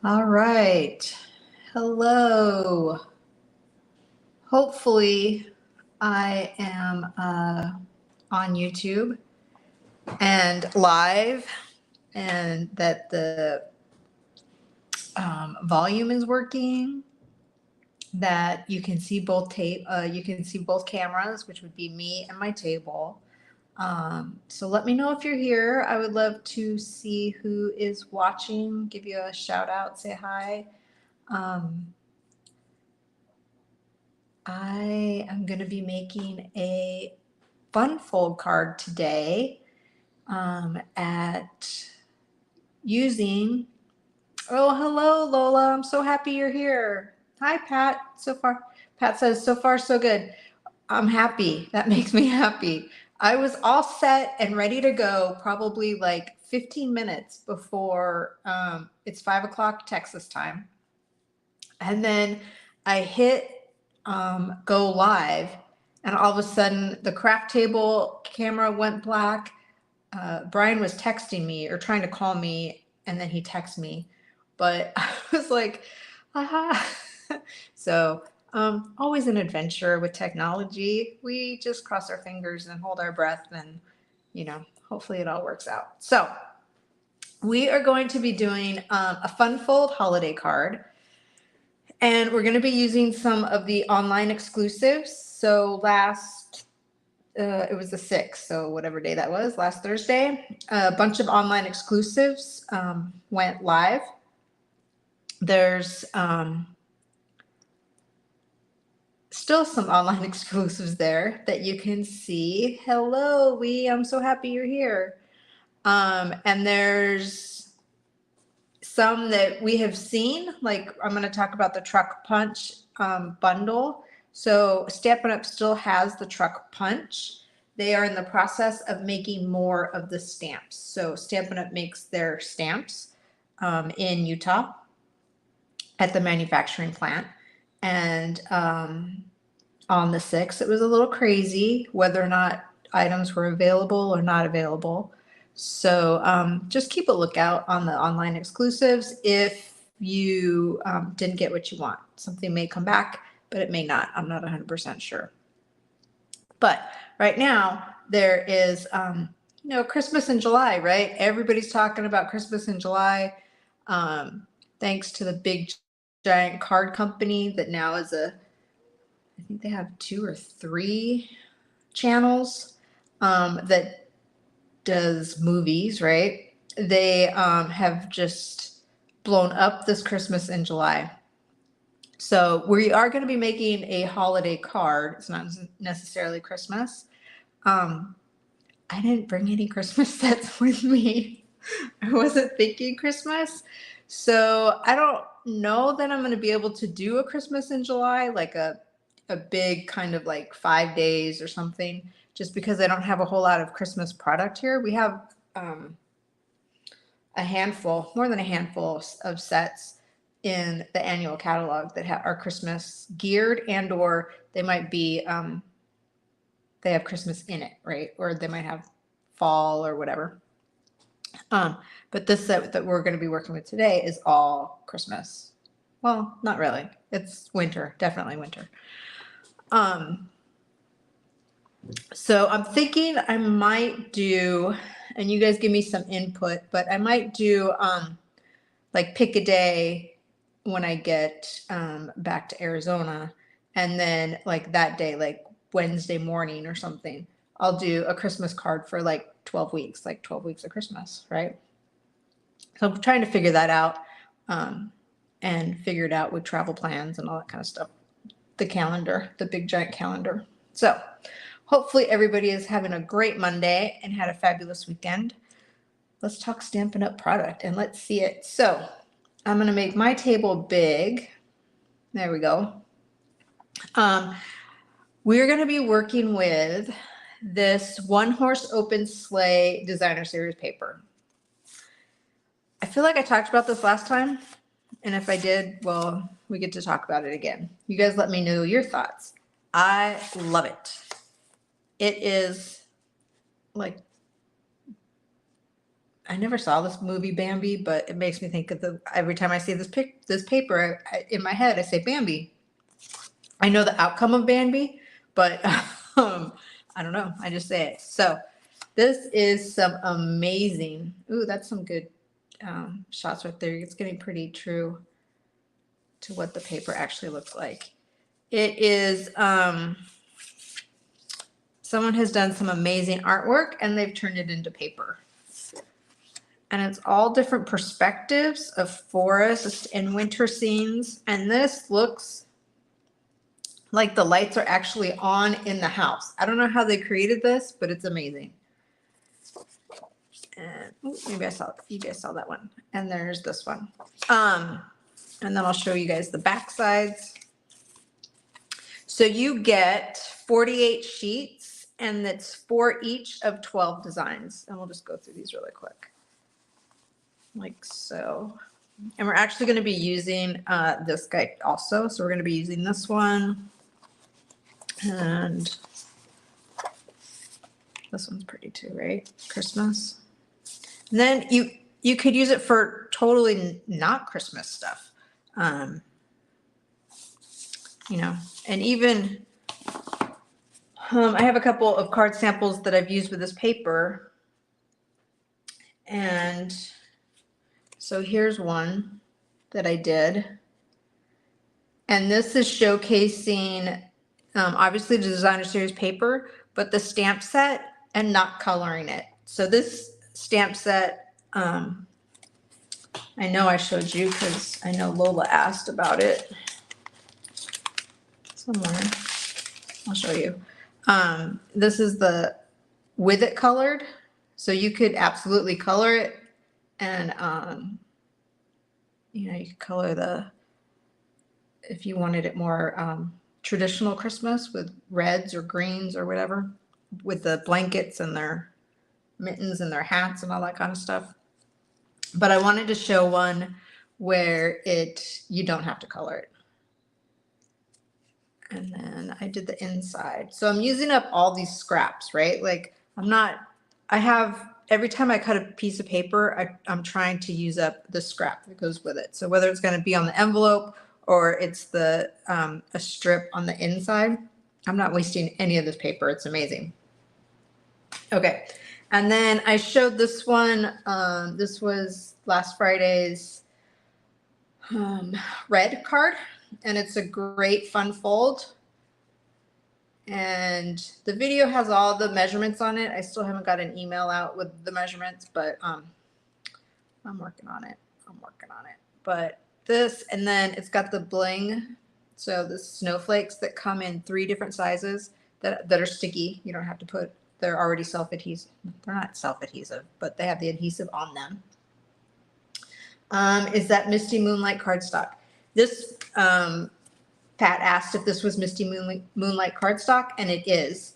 All right. Hello. Hopefully, I am on YouTube and live, and that the volume is working. That you can see you can see both cameras, which would be me and my table. So let me know if you're here. I would love to see who is watching. Give you a shout out. Say hi. Um, I am going to be making a fun fold card today at using. Oh, hello, Lola. I'm so happy you're here. Hi, Pat. Pat says, so far, so good. I'm happy. That makes me happy. I was all set and ready to go probably like 15 minutes before it's 5 o'clock Texas time. And then I hit go live, and all of a sudden the craft table camera went black. Brian was texting me or trying to call me, and then he texted me, but I was like, aha. So always an adventure with technology. We just cross our fingers and hold our breath, and hopefully it all works out. So we are going to be doing a fun fold holiday card. And we're going to be using some of the online exclusives. So it was the 6th, so whatever day that was, last Thursday, a bunch of online exclusives went live. There's still some online exclusives there that you can see. Hello, I'm so happy you're here. And there's some that we have seen, like I'm going to talk about the Truck Punch bundle. So Stampin' Up! Still has the Truck Punch. They are in the process of making more of the stamps. So Stampin' Up! Makes their stamps in Utah at the manufacturing plant. And on the 6th, it was a little crazy whether or not items were available or not available. So just keep a lookout on the online exclusives if you didn't get what you want. Something may come back, but it may not. I'm not 100% sure. But right now, there is, Christmas in July, right? Everybody's talking about Christmas in July. Thanks to the big giant card company that now is I think they have 2 or 3 channels that does movies, right? They have just blown up this Christmas in July. So we are going to be making a holiday card. It's not necessarily Christmas. I didn't bring any Christmas sets with me. I wasn't thinking Christmas. So I don't know that I'm going to be able to do a Christmas in July, like a big kind of like 5 days or something, just because I don't have a whole lot of Christmas product here. We have more than a handful of sets in the annual catalog that are Christmas geared, and or they might be they have Christmas in it, right? Or they might have fall or whatever. But this set that we're going to be working with today is all Christmas. Well, not really. It's winter, definitely winter. So I'm thinking I might do, and you guys give me some input, but I might do like pick a day when I get back to Arizona, and then like that day, like Wednesday morning or something, I'll do a Christmas card for like 12 weeks, like 12 weeks of Christmas, right? So I'm trying to figure that out and figure it out with travel plans and all that kind of stuff. The calendar, the big giant calendar. So hopefully everybody is having a great Monday and had a fabulous weekend. Let's talk Stampin' Up! Product and let's see it. So I'm going to make my table big. There we go. We're going to be working with this One Horse Open Sleigh Designer Series paper. I feel like I talked about this last time, and if I did, well, we get to talk about it again. You guys let me know your thoughts. I love it. It is like I never saw this movie Bambi, but it makes me think of every time I see this paper in my head, I say Bambi. I know the outcome of Bambi, but I don't know. I just say it. So this is some amazing. Ooh, that's some good shots right there. It's getting pretty true to what the paper actually looks like. It is. Someone has done some amazing artwork and they've turned it into paper. And it's all different perspectives of forest and winter scenes. And this looks like the lights are actually on in the house. I don't know how they created this, but it's amazing. And maybe you guys saw that one. And there's this one. And then I'll show you guys the back sides. So you get 48 sheets, and it's for each of 12 designs. And we'll just go through these really quick. Like so. And we're actually going to be using this guy also. So we're going to be using this one. And this one's pretty too, right? Christmas. And then you could use it for totally not Christmas stuff. You know, and even I have a couple of card samples that I've used with this paper. And so here's one that I did. And this is showcasing, obviously, the designer series paper, but the stamp set and not coloring it. So this stamp set, I know I showed you because I know Lola asked about it somewhere. I'll show you. This is the with it colored. So you could absolutely color it. And, you know, you could color if you wanted it more traditional Christmas with reds or greens or whatever, with the blankets and their mittens and their hats and all that kind of stuff. But I wanted to show one where you don't have to color it. And then I did the inside. So I'm using up all these scraps, right? Like every time I cut a piece of paper, I'm trying to use up the scrap that goes with it. So whether it's going to be on the envelope or it's a strip on the inside, I'm not wasting any of this paper. It's amazing. Okay. And then I showed this one. This was last Friday's red card. And it's a great fun fold. And the video has all the measurements on it. I still haven't got an email out with the measurements, but I'm working on it. But this, and then it's got the bling. So the snowflakes that come in 3 different sizes that are sticky. You don't have to they're already self-adhesive. They're not self-adhesive, but they have the adhesive on them. Is that Misty Moonlight cardstock. This, Pat asked if this was Misty Moonlight cardstock, and it is.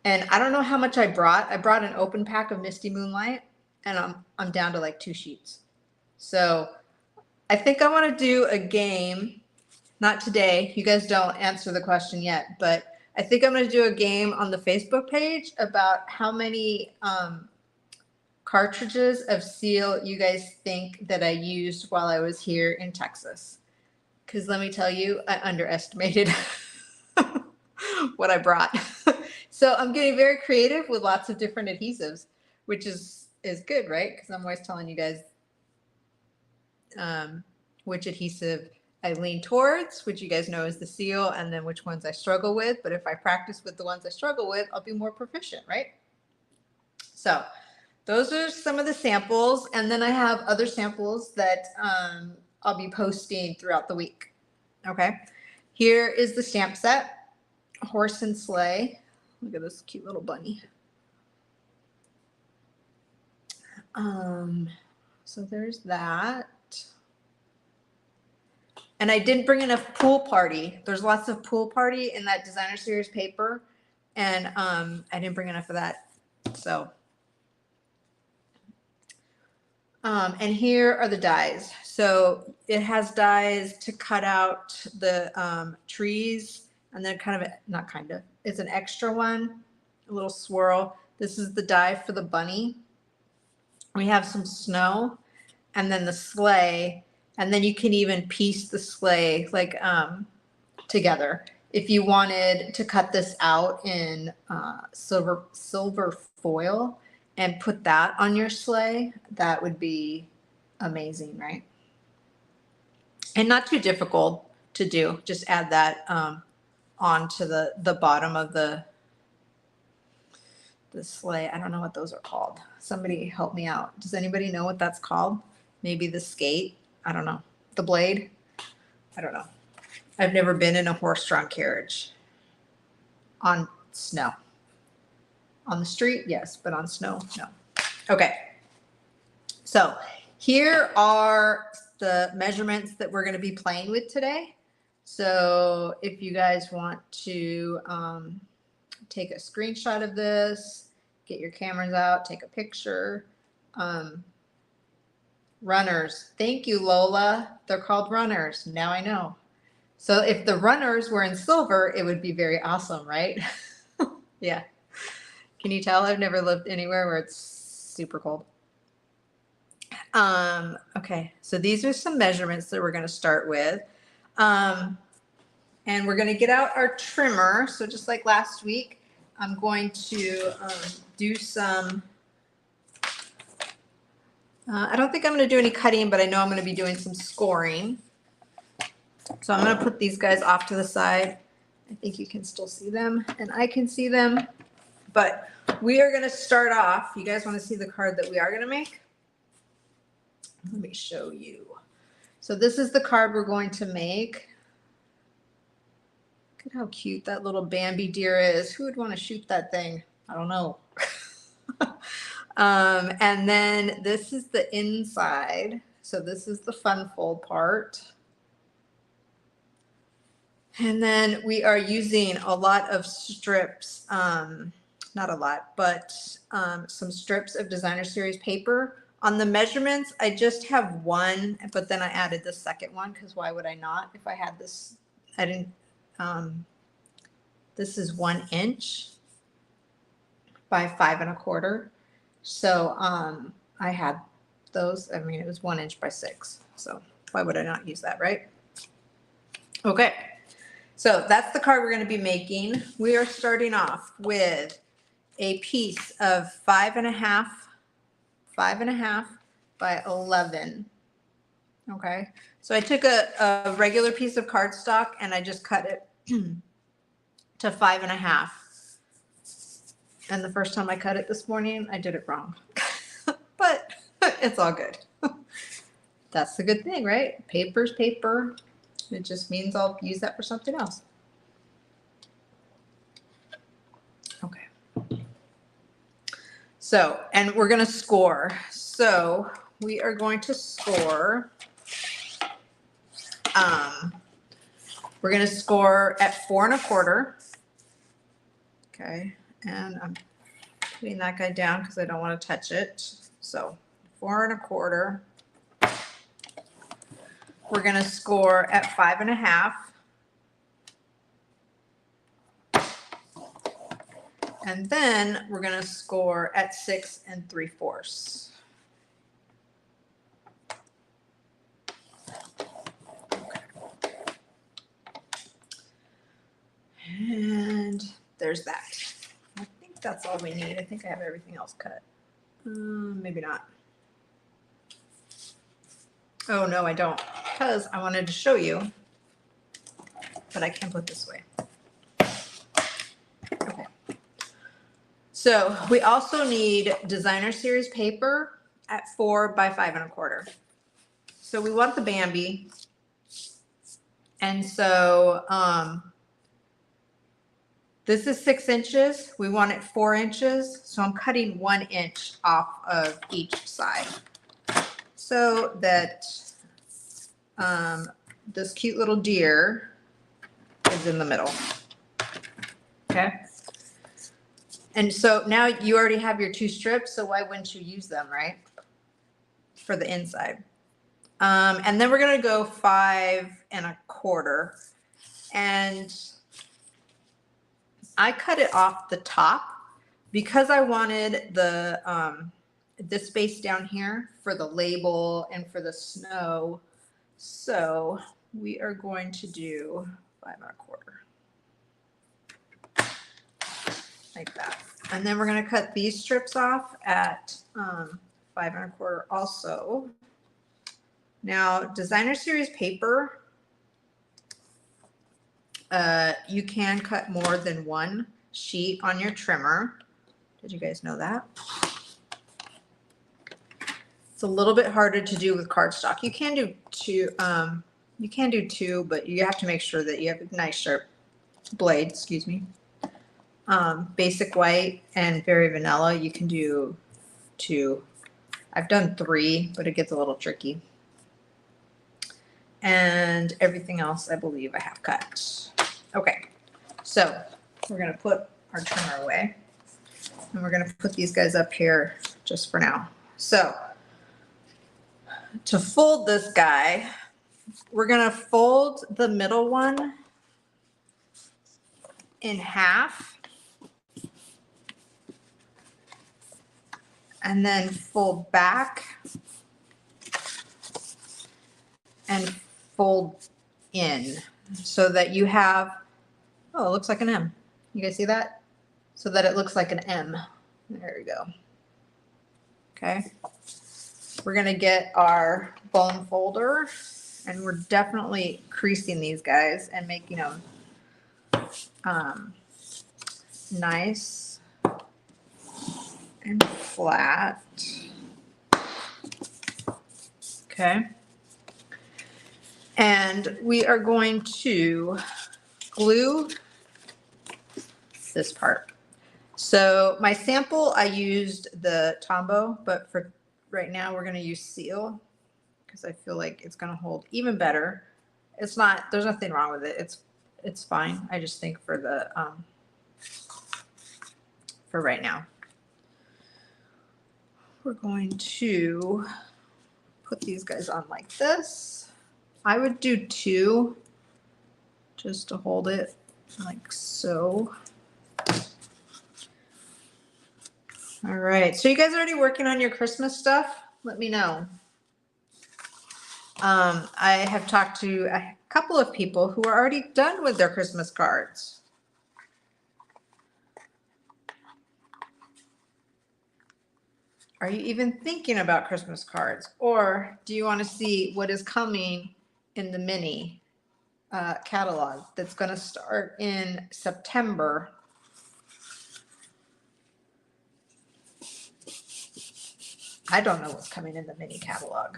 And I don't know how much I brought. I brought an open pack of Misty Moonlight, and I'm down to like 2 sheets. So I think I want to do a game. Not today. You guys don't answer the question yet, but I think I'm going to do a game on the Facebook page about how many cartridges of seal you guys think that I used while I was here in Texas. Because let me tell you, I underestimated what I brought. So I'm getting very creative with lots of different adhesives, which is good, right? Because I'm always telling you guys which adhesive I lean towards, which you guys know is the seal, and then which ones I struggle with. But if I practice with the ones I struggle with, I'll be more proficient, right? So those are some of the samples. And then I have other samples that I'll be posting throughout the week. Okay. Here is the stamp set, horse and sleigh. Look at this cute little bunny. So there's that. And I didn't bring enough pool party. There's lots of pool party in that designer series paper. And I didn't bring enough of that. So and here are the dies. So it has dies to cut out the trees, and then it's an extra one, a little swirl. This is the die for the bunny. We have some snow and then the sleigh. And then you can even piece the sleigh like together. If you wanted to cut this out in silver foil and put that on your sleigh, that would be amazing, right? And not too difficult to do. Just add that onto the bottom of the sleigh. I don't know what those are called. Somebody help me out. Does anybody know what that's called? Maybe the skate? I don't know. The blade? I don't know. I've never been in a horse-drawn carriage on snow. On the street, yes, but on snow, no. Okay. So here are the measurements that we're going to be playing with today. So if you guys want to take a screenshot of this, get your cameras out, take a picture. Runners. Thank you, Lola. They're called runners. Now I know. So if the runners were in silver, it would be very awesome, right? Yeah. Can you tell I've never lived anywhere where it's super cold? Okay, so these are some measurements that we're going to start with. And we're going to get out our trimmer. So just like last week, I'm going to do some, I don't think I'm going to do any cutting, but I know I'm going to be doing some scoring. So I'm going to put these guys off to the side. I think you can still see them and I can see them, but we are going to start off. You guys want to see the card that we are going to make? Let me show you. So this is the card we're going to make. Look at how cute that little Bambi deer is. Who would want to shoot that thing? I don't know. And then this is the inside. So this is the fun fold part. And then we are using a lot of strips, not a lot, but some strips of Designer Series paper. On the measurements, I just have one, but then I added the second one because why would I not? If I had this, I didn't, this is 1 inch by 5 1/4. So I had those, I mean, it was 1 inch by 6. So why would I not use that, right? Okay. So that's the card we're going to be making. We are starting off with a piece of 5 1/2 by 11. Okay. So I took a regular piece of cardstock and I just cut it to 5 1/2. And the first time I cut it this morning, I did it wrong, but it's all good. That's the good thing, right? Paper's paper. It just means I'll use that for something else. Okay. So, and we're going to score. So we are going to score. We're going to score at 4 1/4. Okay. And I'm putting that guy down because I don't want to touch it. So 4 1/4. We're going to score at 5 1/2. And then we're going to score at 6 3/4. And there's that. I think that's all we need. I think I have everything else cut. Maybe not. Oh, no, I don't, because I wanted to show you, but I can't put this away. Okay. So we also need Designer Series paper at 4 by 5 1/4. So we want the Bambi. And so this is 6 inches. We want it 4 inches. So I'm cutting 1 inch off of each side, so that this cute little deer is in the middle. Okay. And so now you already have your 2 strips, so why wouldn't you use them, right? For the inside. And then we're going to go 5 1/4. And I cut it off the top because I wanted the this space down here for the label and for the snow. So we are going to do 5 1/4. Like that. And then we're going to cut these strips off at 5 1/4 also. Now, designer series paper, you can cut more than one sheet on your trimmer. Did you guys know that? It's a little bit harder to do with cardstock. You can do two, but you have to make sure that you have a nice sharp blade, excuse me. Basic white and very vanilla, you can do 2. I've done 3, but it gets a little tricky. And everything else, I believe I have cut. Okay, so we're gonna put our trimmer away. And we're gonna put these guys up here just for now. So to fold this guy, we're gonna fold the middle one in half and then fold back and fold in so that you have, oh, it looks like an M. You guys see that? So that it looks like an M. There we go. Okay. We're going to get our bone folder and we're definitely creasing these guys and making them nice and flat. Okay. And we are going to glue this part. So my sample, I used the Tombow, but for right now we're going to use Seal because I feel like it's going to hold even better. It's not, there's nothing wrong with it. It's fine. I just think for the, for right now, we're going to put these guys on like this. I would do 2 just to hold it like so. All right, so you guys already working on your Christmas stuff? Let me know. I have talked to a couple of people who are already done with their Christmas cards. Are you even thinking about Christmas cards? Or do you want to see what is coming in the mini catalog that's going to start in September? I don't know what's coming in the mini catalog.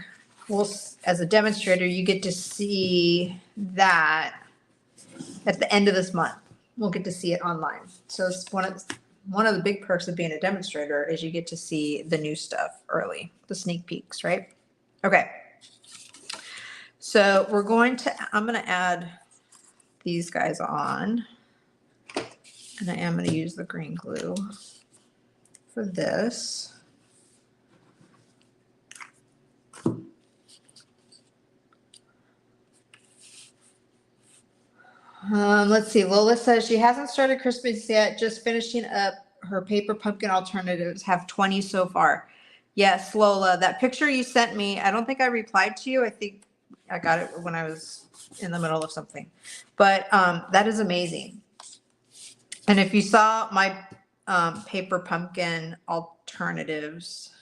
Well, as a demonstrator, you get to see that at the end of this month. We'll get to see it online. So it's one of the big perks of being a demonstrator is you get to see the new stuff early, the sneak peeks, right? Okay. So I'm going to add these guys on, and I am going to use the green glue for this. Let's see. Lola says she hasn't started Christmas yet, just finishing up her paper pumpkin alternatives, have 20 so far. Yes, Lola, that picture you sent me, I don't think I replied to you. I think I got it when I was in the middle of something, but that is amazing. And if you saw my paper pumpkin alternatives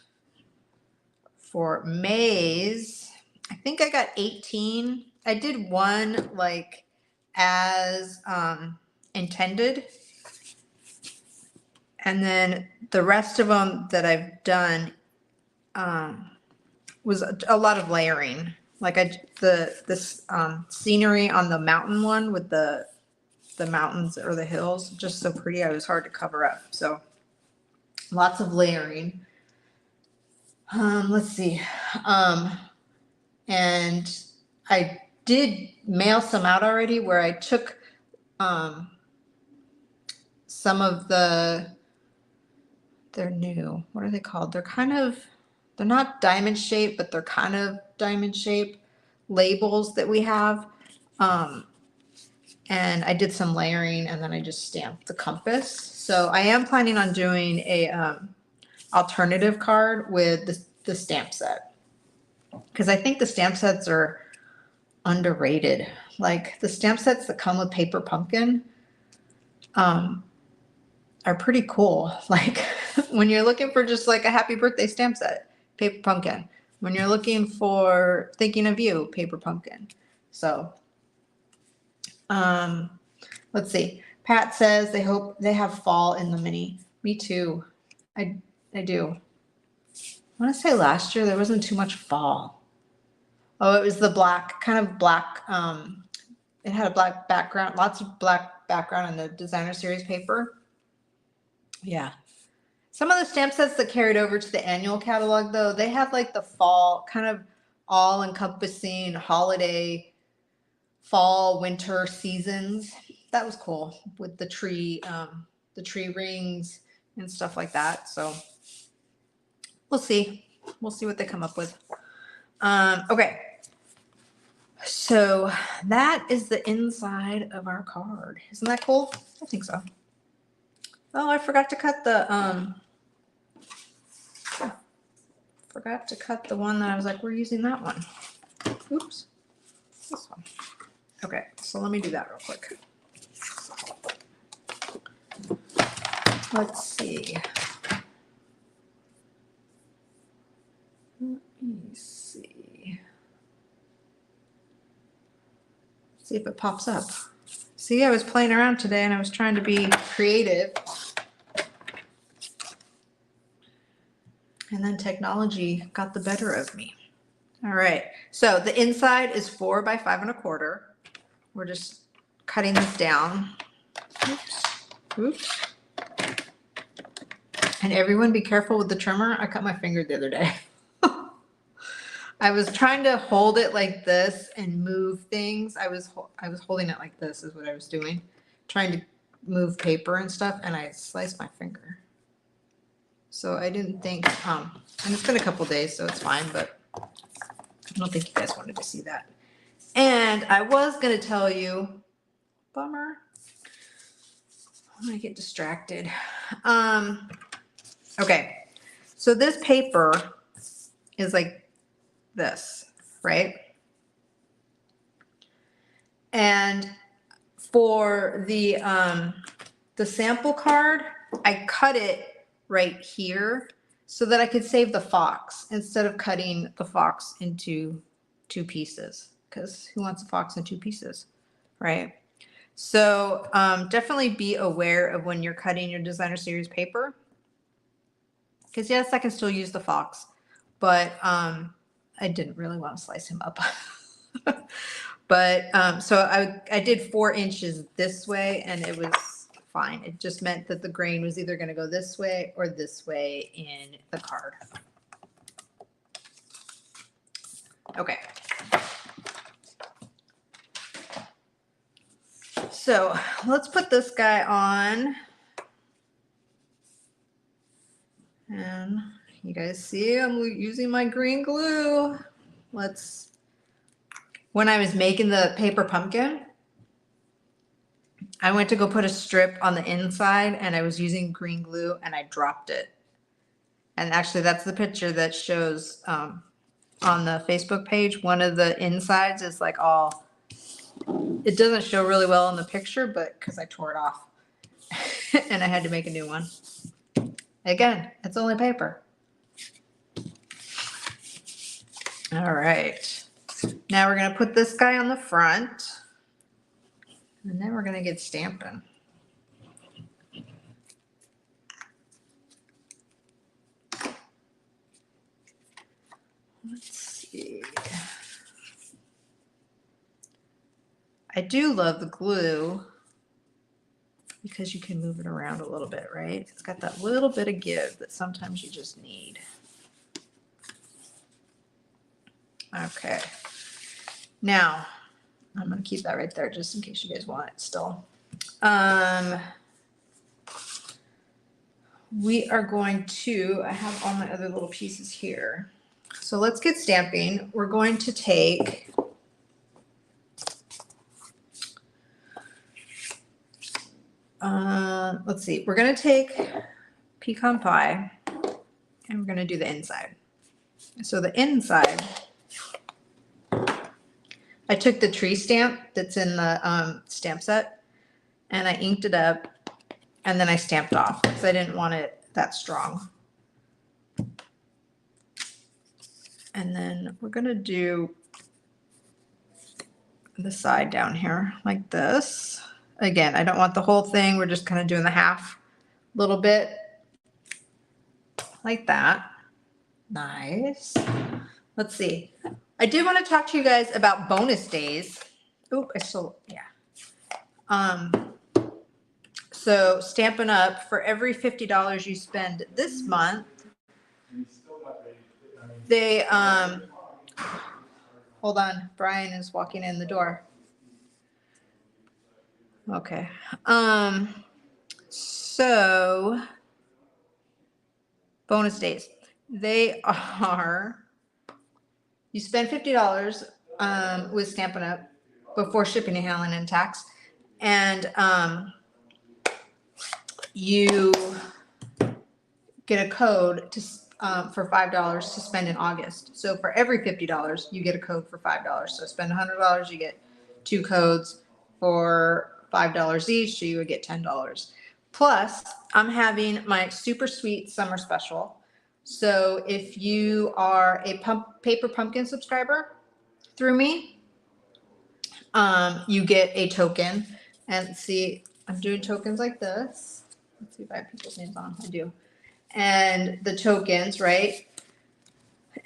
for May's, I think I got 18. I did one like as intended, and then the rest of them that I've done was a lot of layering. Like this scenery on the mountain one with the mountains or the hills, just so pretty. It was hard to cover up, so lots of layering. Let's see, and I did mail some out already where I took some of they're new. What are they called? They're not diamond shaped, but they're kind of diamond shaped labels that we have. And I did some layering and then I just stamped the compass. So I am planning on doing a alternative card with the stamp set. Because I think the stamp sets are underrated. Like the stamp sets that come with Paper Pumpkin are pretty cool. Like when you're looking for just like a happy birthday stamp set, Paper Pumpkin. When you're looking for Thinking of You, Paper Pumpkin. So let's see. Pat says they hope they have fall in the mini. Me too. I do. I want to say last year there wasn't too much fall. Oh, it was the black, kind of black. It had a black background, lots of black background in the designer series paper. Yeah. Some of the stamp sets that carried over to the annual catalog, though, they had like the fall, kind of all encompassing holiday, fall, winter seasons. That was cool with the tree rings and stuff like that. So we'll see. We'll see what they come up with. Okay. So that is the inside of our card. Isn't that cool? I think so. Oh, I forgot to cut the one that I was like, we're using that one. Oops. This one. Okay, so let me do that real quick. Let's see. Let me see. See if it pops up. See, I was playing around today and I was trying to be creative. And then technology got the better of me. All right, so the inside is 4 by 5 1/4. We're just cutting this down. Oops. Oops. And everyone be careful with the trimmer. I cut my finger the other day. I was trying to hold it like this and move things. I was holding it like this is what I was doing, trying to move paper and stuff, and I sliced my finger. So I didn't think, and it's been a couple days, so it's fine, but I don't think you guys wanted to see that. And I was going to tell you, bummer. I'm going to get distracted. Okay. So this paper is like this, right? And for the sample card, I cut it right here so that I could save the fox instead of cutting the fox into 2 pieces, because who wants a fox in 2 pieces, right? So definitely be aware of when you're cutting your designer series paper, because yes, I can still use the fox, but I didn't really want to slice him up. But so I did 4 inches this way and it was fine. It just meant that the grain was either going to go this way or this way in the card. Okay. So let's put this guy on. And you guys see I'm using my green glue. When I was making the Paper Pumpkin, I went to go put a strip on the inside and I was using green glue and I dropped it. And actually that's the picture that shows on the Facebook page. One of the insides is like all, it doesn't show really well in the picture, but because I tore it off and I had to make a new one. Again, it's only paper. All right. Now we're going to put this guy on the front. And then we're going to get stamping. Let's see. I do love the glue because you can move it around a little bit, right? It's got that little bit of give that sometimes you just need. Okay. Now, I'm going to keep that right there just in case you guys want it still. We are going to, I have all my other little pieces here. So let's get stamping. We're going to take let's see, we're going to take pecan pie And we're gonna do the inside. So the inside, I took the tree stamp that's in the stamp set and I inked it up and then I stamped off because I didn't want it that strong. And then we're gonna do the side down here like this. Again, I don't want the whole thing. We're just kind of doing the half little bit like that. Nice. Let's see. I did want to talk to you guys about bonus days. Oh, so Stampin' Up, for every $50 you spend this month, they hold on, Brian is walking in the door. Okay. So bonus days. They are, you spend $50 with Stampin' Up before shipping and handling and tax. And you get a code to for $5 to spend in August. So for every $50, you get a code for $5. So spend $100, you get 2 codes for $5 each, so you would get $10. Plus, I'm having my super sweet summer special. So if you are a Paper Pumpkin subscriber through me, you get a token. And see, I'm doing tokens like this. Let's see if I have people's names on. I do. And the tokens, right?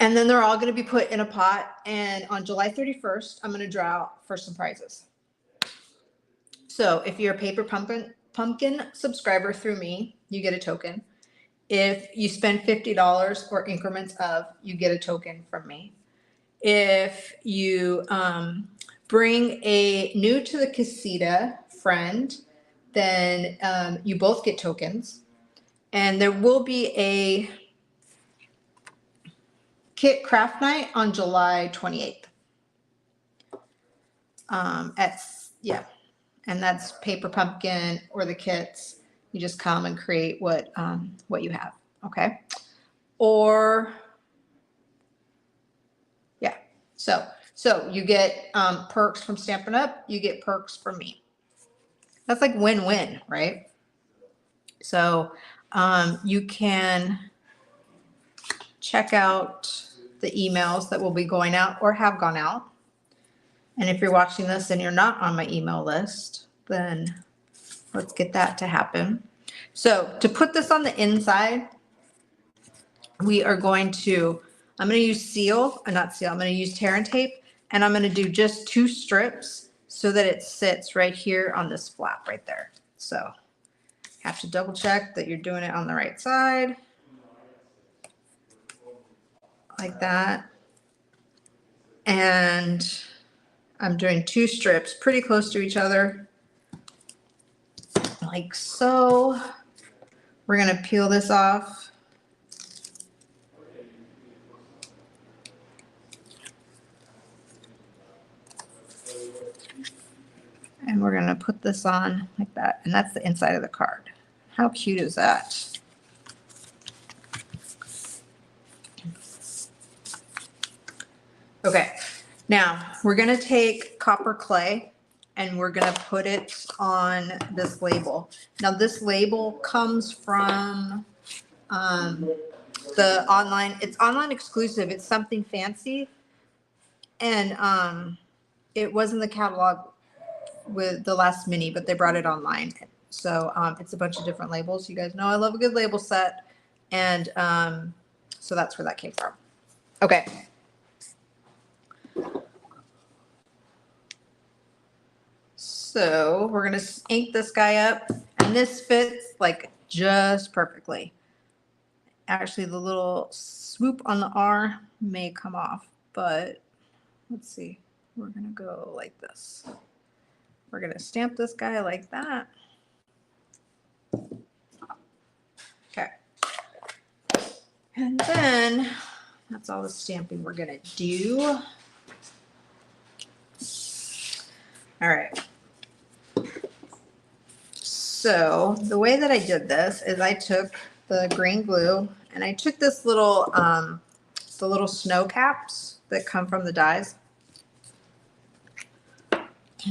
And then they're all going to be put in a pot. And on July 31st, I'm going to draw for some prizes. So if you're a Paper Pumpkin subscriber through me, you get a token. If you spend $50 or increments of, you get a token from me. If you bring a new to the casita friend, then you both get tokens. And there will be a kit craft night on July 28th. And that's Paper Pumpkin or the kits. You just come and create what you have, okay? Or yeah, so you get perks from Stampin' Up. You get perks from me. That's like win-win, right? So you can check out the emails that will be going out or have gone out. And if you're watching this and you're not on my email list, then let's get that to happen. So to put this on the inside, we are going to, I'm going to use I'm going to use tear and tape, and I'm going to do just 2 strips so that it sits right here on this flap right there. So have to double check that you're doing it on the right side. Like that. And I'm doing 2 strips pretty close to each other. Like so. We're going to peel this off. And we're going to put this on like that. And that's the inside of the card. How cute is that? Okay, now we're going to take copper clay and we're going to put it on this label. Now this label comes from the online, it's online exclusive. It's something fancy. And it was in the catalog with the last mini, but they brought it online. So it's a bunch of different labels. You guys know I love a good label set. And so that's where that came from. Okay. So we're going to ink this guy up, and this fits like just perfectly. Actually, the little swoop on the R may come off, but let's see. We're going to go like this. We're going to stamp this guy like that. Okay. And then that's all the stamping we're going to do. All right. So the way that I did this is I took the green glue And I took this little, the little snow caps that come from the dies.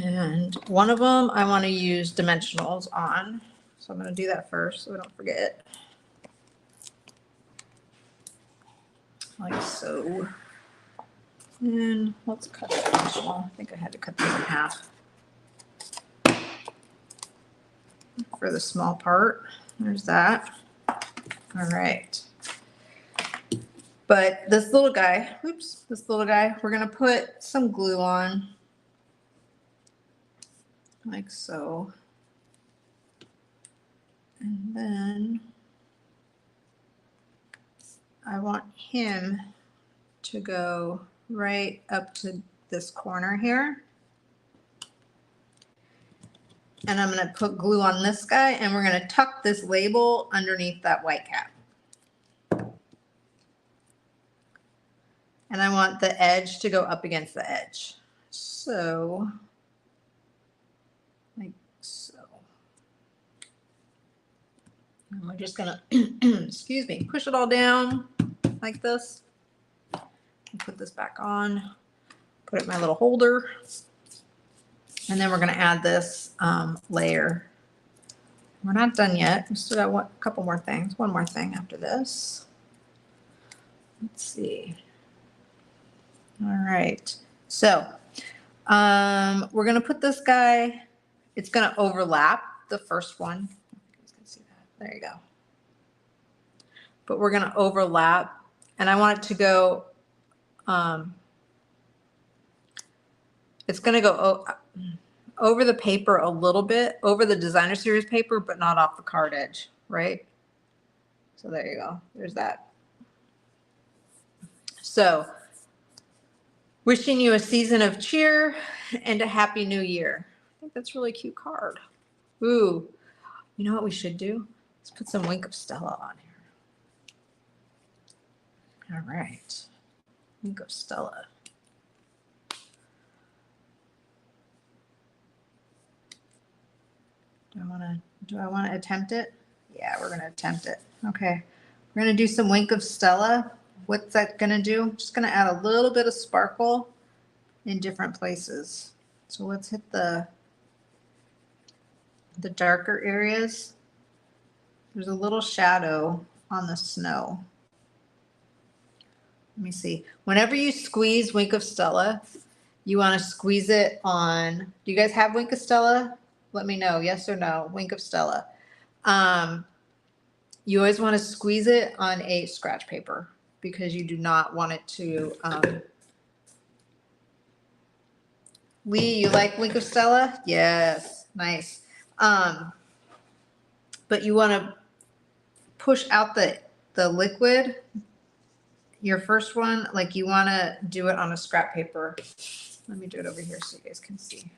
And one of them I want to use dimensionals on. So I'm going to do that first so I don't forget. Like so. And let's cut the dimensional. I think I had to cut this in half. For the small part. There's that. All right. But this little guy, we're going to put some glue on. Like so. And then I want him to go right up to this corner here. And I'm going to put glue on this guy, and we're going to tuck this label underneath that white cap. And I want the edge to go up against the edge. So, like so. And we're just going to, excuse me, push it all down like this. And put this back on. Put it in my little holder. And then we're going to add this layer. We're not done yet. We still got a couple more things. One more thing after this. Let's see. All right. So we're going to put this guy, it's going to overlap the first one. You can see that. There you go. But we're going to overlap, and I want it to go, it's going to go over the paper a little bit, over the designer series paper, but not off the card edge, right? So there you go. There's that. So wishing you a season of cheer and a happy new year. I think that's a really cute card. Ooh, you know what we should do? Let's put some Wink of Stella on here. All right. Wink of Stella. Do I want to attempt it? Yeah, we're going to attempt it. Okay. We're going to do some Wink of Stella. What's that going to do? I'm just going to add a little bit of sparkle in different places. So let's hit the darker areas. There's a little shadow on the snow. Let me see. Whenever you squeeze Wink of Stella, you want to squeeze it on. Do you guys have Wink of Stella? Let me know, yes or no, Wink of Stella. You always want to squeeze it on a scratch paper because you do not want it to. Lee, you like Wink of Stella? Yes, nice. But you want to push out the liquid. Your first one, like you want to do it on a scrap paper. Let me do it over here so you guys can see.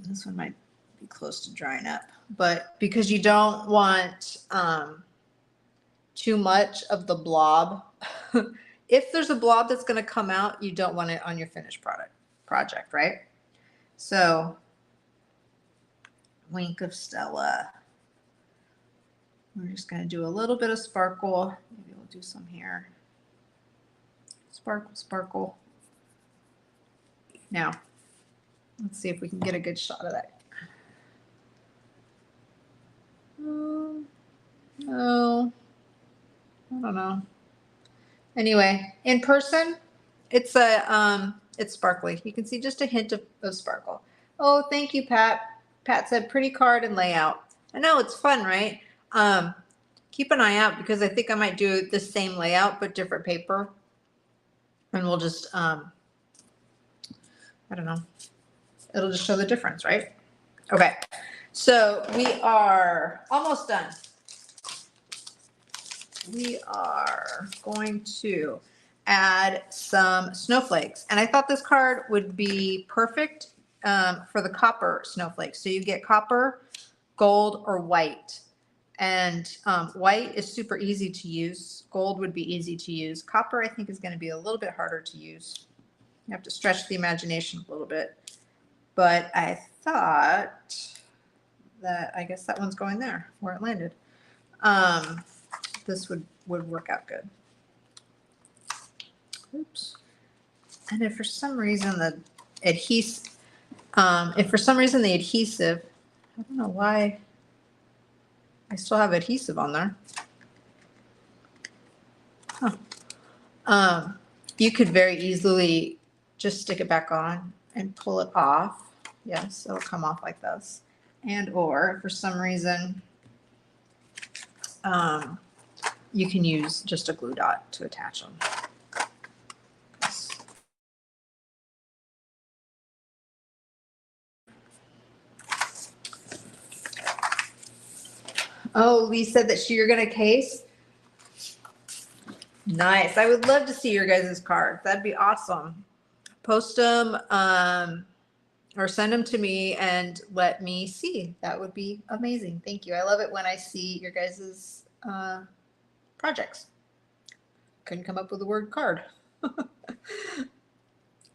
This one might be close to drying up, but because you don't want too much of the blob. If there's a blob that's going to come out, you don't want it on your finished project, right? So, Wink of Stella. We're just going to do a little bit of sparkle. Maybe we'll do some here. Sparkle, sparkle. Now, let's see if we can get a good shot of that. No, I don't know. Anyway, in person, it's sparkly. You can see just a hint of sparkle. Oh, thank you, Pat. Pat said pretty card and layout. I know it's fun, right? Keep an eye out because I think I might do the same layout but different paper, and we'll just I don't know. It'll just show the difference, right? Okay, so we are almost done. We are going to add some snowflakes. And I thought this card would be perfect for the copper snowflakes. So you get copper, gold, or white. And white is super easy to use. Gold would be easy to use. Copper, I think, is going to be a little bit harder to use. You have to stretch the imagination a little bit. But I thought, that I guess that one's going there where it landed. This would work out good. Oops. And if for some reason the adhesive, I don't know why I still have adhesive on there. Huh. You could very easily just stick it back on and pull it off. Yes, it'll come off like this. And or for some reason, you can use just a glue dot to attach them. Oh, Lee said that you're gonna case. Nice. I would love to see your guys' cards. That'd be awesome. Post them or send them to me and let me see. That would be amazing. Thank you. I love it when I see your guys' projects. Couldn't come up with the word card.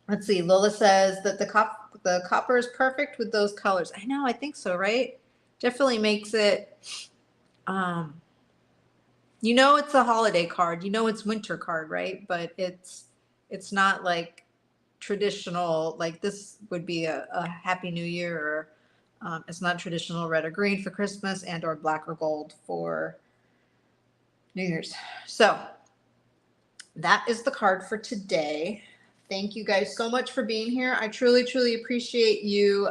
Let's see. Lola says that the copper is perfect with those colors. I know. I think so. Right? Definitely makes it. You know, it's a holiday card. You know, it's winter card, right? But it's not like traditional. Like this would be a Happy New Year, or it's not traditional red or green for Christmas, and or black or gold for New Year's. So that is the card for today. Thank you guys so much for being here. I truly, truly appreciate you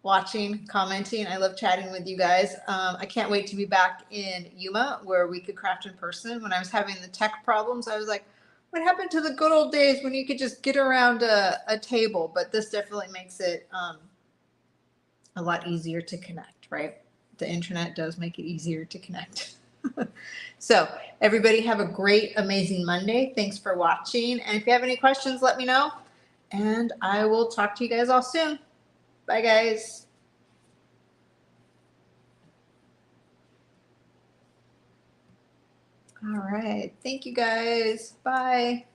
watching, commenting. I love chatting with you guys. I can't wait to be back in Yuma where we could craft in person. When I was having the tech problems, I was like, what happened to the good old days when you could just get around a table? But this definitely makes it a lot easier to connect, right? The internet does make it easier to connect. So everybody have a great, amazing Monday. Thanks for watching. And if you have any questions, let me know. And I will talk to you guys all soon. Bye, guys. All right. Thank you, guys. Bye.